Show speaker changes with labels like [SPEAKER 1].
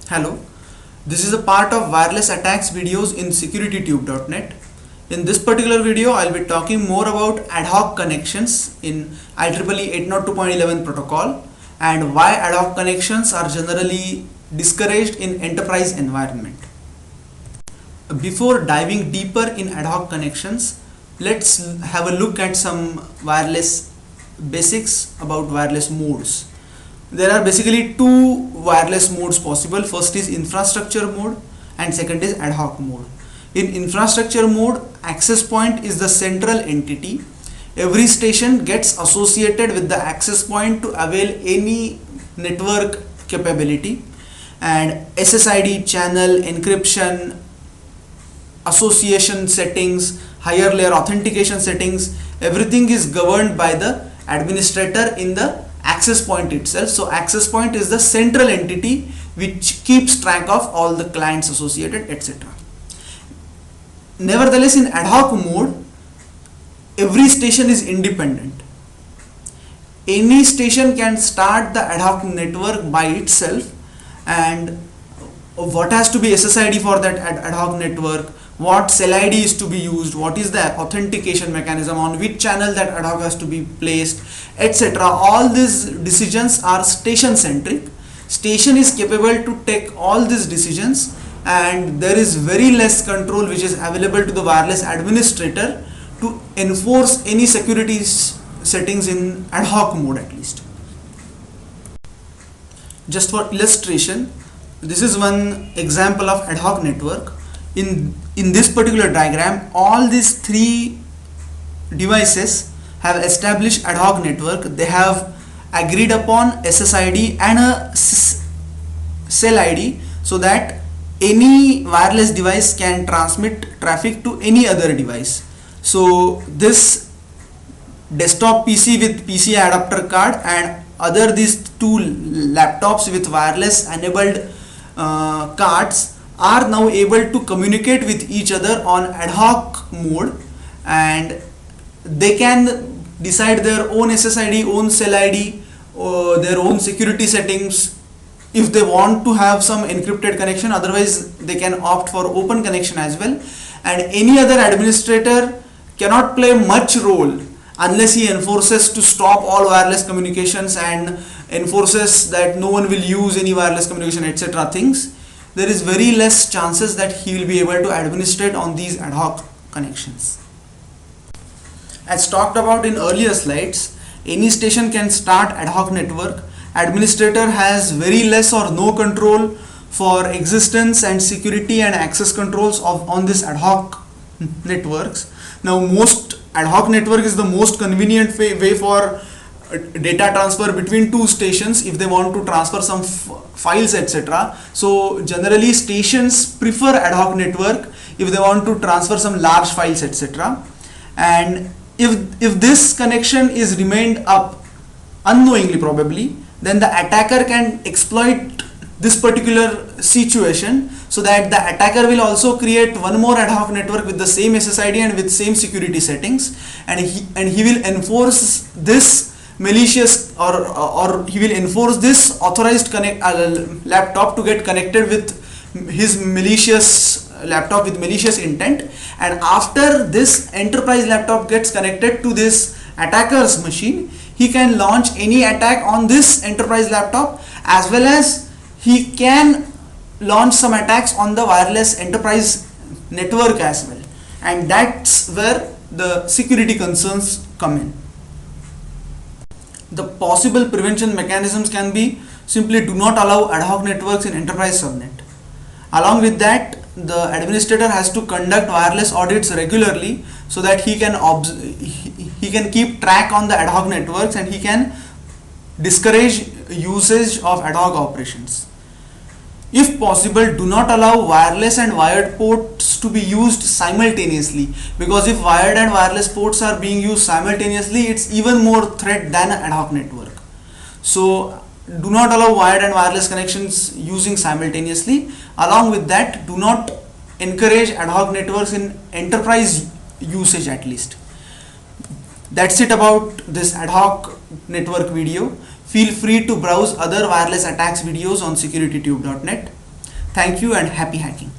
[SPEAKER 1] Hello, this is a part of wireless attacks videos in securititube.net. In this particular video, I'll be talking more about ad hoc connections in IEEE 802.11 protocol and why ad hoc connections are generally discouraged in enterprise environment. Before diving deeper in ad hoc connections, let's have a look at some wireless basics about wireless modes. There are basically two wireless modes possible. First is infrastructure mode and second is ad hoc mode. In infrastructure mode, access point is the central entity. Every station gets associated with the access point to avail any network capability, and SSID, channel, encryption, association settings, higher layer authentication settings, everything is governed by the administrator in the access point itself. So access point is the central entity which keeps track of all the clients associated, etc. Nevertheless, in ad hoc mode, every station is independent. Any station can start the ad hoc network by itself, and what has to be SSID for that ad hoc network, what cell ID is to be used, what is the authentication mechanism, on which channel that ad hoc has to be placed, etc. All these decisions are station centric. Station is capable to take all these decisions, and there is very less control which is available to the wireless administrator to enforce any security settings in ad hoc mode at least. Just for illustration, this is one example of ad hoc network. In this particular diagram, all these three devices have established ad hoc network. They have agreed upon SSID and a cell ID so that any wireless device can transmit traffic to any other device. So this desktop PC with PCI adapter card and these two laptops with wireless enabled cards are now able to communicate with each other on ad hoc mode, and they can decide their own SSID, own cell ID, or their own security settings if they want to have some encrypted connection. Otherwise they can opt for open connection as well, and any other administrator cannot play much role unless he enforces to stop all wireless communications and enforces that no one will use any wireless communication, etc. things. There is very less chances that he will be able to administrate on these ad hoc connections. As talked about in earlier slides, any station can start ad hoc network. Administrator has very less or no control for existence and security and access controls on this ad hoc networks. Now, most ad hoc network is the most convenient way for data transfer between two stations if they want to transfer some files, etc. So generally stations prefer ad hoc network if they want to transfer some large files, etc. And if this connection is remained up unknowingly probably, then the attacker can exploit this particular situation, so that the attacker will also create one more ad hoc network with the same SSID and with same security settings, and he will enforce this malicious or he will enforce this authorized laptop to get connected with his malicious laptop with malicious intent, and after this enterprise laptop gets connected to this attacker's machine, he can launch any attack on this enterprise laptop, as well as he can launch some attacks on the wireless enterprise network as well, and that's where the security concerns come in. The possible prevention mechanisms can be simply do not allow ad hoc networks in enterprise subnet. Along with that, the administrator has to conduct wireless audits regularly so that he can keep track on the ad hoc networks, and he can discourage usage of ad hoc operations. If possible, do not allow wireless and wired ports to be used simultaneously, because if wired and wireless ports are being used simultaneously, it's even more threat than an ad hoc network. So do not allow wired and wireless connections using simultaneously. Along with that, do not encourage ad hoc networks in enterprise usage at least. That's it about this ad hoc network video. Feel free to browse other wireless attacks videos on securititube.net. Thank you and happy hacking.